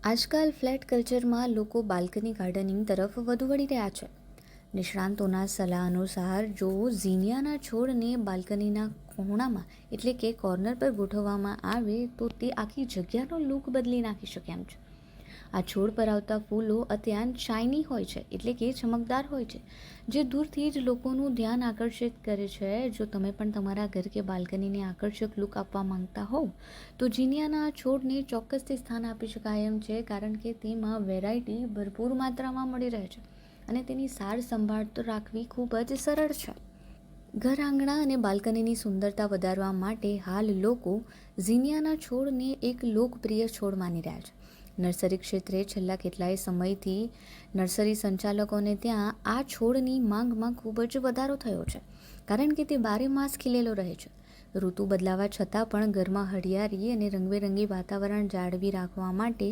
આજકાલ ફ્લેટ કલ્ચરમાં લોકો બાલ્કની ગાર્ડનિંગ તરફ વધુ વળી રહ્યા છે. નિષ્ણાંતોના સલાહ અનુસાર જો ઝીનિયાના છોડને બાલ્કનીના ખૂણામાં એટલે કે કોર્નર પર ગોઠવવામાં આવે તો તે આખી જગ્યાનો લુક બદલી નાખી શકે એમ છે. આ છોડ પર આવતા ફૂલો અત્યંત શાઇની હોય છે એટલે કે ચમકદાર હોય છે, જે દૂરથી જ લોકોનું ધ્યાન આકર્ષિત કરે છે. જો તમે પણ તમારા ઘર કે બાલ્કનીને આકર્ષક લુક આપવા માંગતા હોવ તો જીનિયાના છોડને ચોક્કસથી સ્થાન આપી શકાય એમ છે, કારણ કે તેમાં વેરાયટી ભરપૂર માત્રામાં મળી રહે છે અને તેની સાર સંભાળ તો રાખવી ખૂબ જ સરળ છે. ઘર આંગણા અને બાલ્કનીની સુંદરતા વધારવા માટે હાલ લોકો ઝીનિયાના છોડને એક લોકપ્રિય છોડ માની રહ્યા છે. નર્સરી ક્ષેત્રે છેલ્લા કેટલાય સમયથી નર્સરી સંચાલકોને ત્યાં આ છોડની માંગમાં ખૂબ જ વધારો થયો છે, કારણ કે તે બારે માસ ખીલેલો રહે છે. ઋતુ બદલાવા છતાં પણ ઘરમાં હરિયાળી અને રંગબેરંગી વાતાવરણ જાળવી રાખવા માટે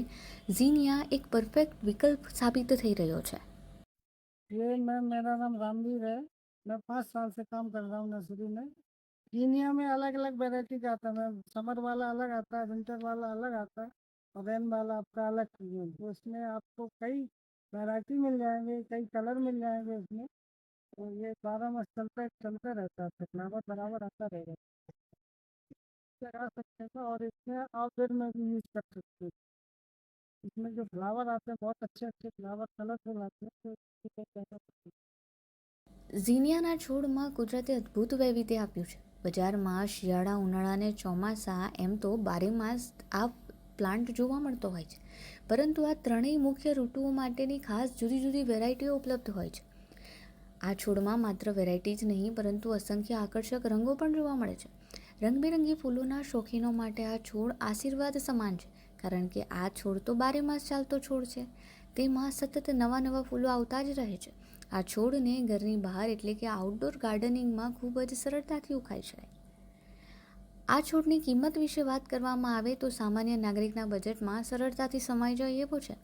ઝીનિયા એક પરફેક્ટ વિકલ્પ સાબિત થઈ રહ્યો છે. ये मैं मेरा नाम रामवीर है। मैं 5 साल से काम कर रहा हूँ नर्सरी में। कीनिया में अलग अलग वेराइटी का आता है। समर वाला अलग आता है, विंटर वाला अलग आता है और रेन वाला आपका अलग चाहिए। तो इसमें आपको कई वैरायटी मिल जाएंगे, कई कलर मिल जाएंगे इसमें। तो ये 12 मास चलता रहता है, फ्लावर बराबर आता रहेगा। लगा सकते हैं और इसमें आउटडोर में भी यूज कर सकते हैं। इसमें जो फ्लावर आते हैं बहुत अच्छे अच्छे फ्लावर कलरफुल आते हैं, तो इसको कहना पड़ता है। ઝીનિયાના છોડમાં કુદરતે અદ્ભુત વૈવિધ્ય આપ્યું છે. બજારમાં શિયાળા, ઉનાળા અને ચોમાસા એમ તો બારે માસ આ પ્લાન્ટ જોવા મળતો હોય છે, પરંતુ આ ત્રણેય મુખ્ય ઋતુઓ માટેની ખાસ જુદી જુદી વેરાયટીઓ ઉપલબ્ધ હોય છે. આ છોડમાં માત્ર વેરાયટી જ નહીં પરંતુ અસંખ્ય આકર્ષક રંગો પણ જોવા મળે છે. રંગબેરંગી ફૂલોના શોખીનો માટે આ છોડ આશીર્વાદ સમાન છે, કારણ કે આ છોડ તો બારે માસ ચાલતો છોડ છે. તેમાં સતત નવા નવા ફૂલો આવતા જ રહે છે. આ છોડને ઘરની બહાર એટલે કે આઉટડોર ગાર્ડનિંગમાં ખૂબ જ સરળતાથી ઉગાઈ શકાય. આ છોડની કિંમત વિશે વાત કરવામાં આવે તો સામાન્ય નાગરિકના બજેટમાં સરળતાથી સમાઈ જાય એવો છે.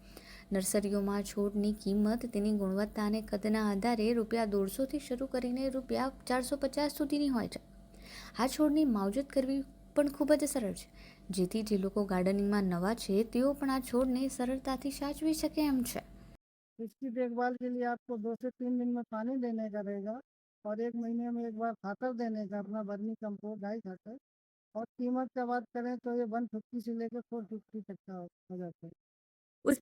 નર્સરીઓમાં છોડની કિંમત તેની ગુણવત્તા અને કદના આધારે ₹150થી શરૂ કરીને ₹450 સુધીની હોય છે. આ છોડની માવજત કરવી પણ ખૂબ જ સરળ છે, જેથી જે લોકો ગાર્ડનિંગમાં નવા છે તેઓ પણ આ છોડને સરળતાથી સાચવી શકે એમ છે. इसकी देखभाल के लिए आपको 2 से 3 दिन में पानी देने का रहेगा और 1 महीने में एक बार खातर देने का, अपना वर्मी कंपोस्ट डाई खातर। और कीमत का बात करें तो ये 150 से लेकर 450 तक का हो जाता है। उस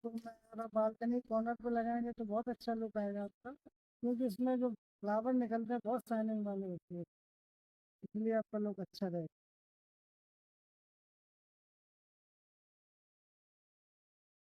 तो मैं अगर बालकनी कॉर्नर पर लगाएंगे तो बहुत अच्छा लुक आएगा आपका, क्योंकि इसमें जो फ्लावर निकलते हैं बहुत शाइनिंग वाले होते हैं, इसलिए आपका लुक अच्छा रहेगा।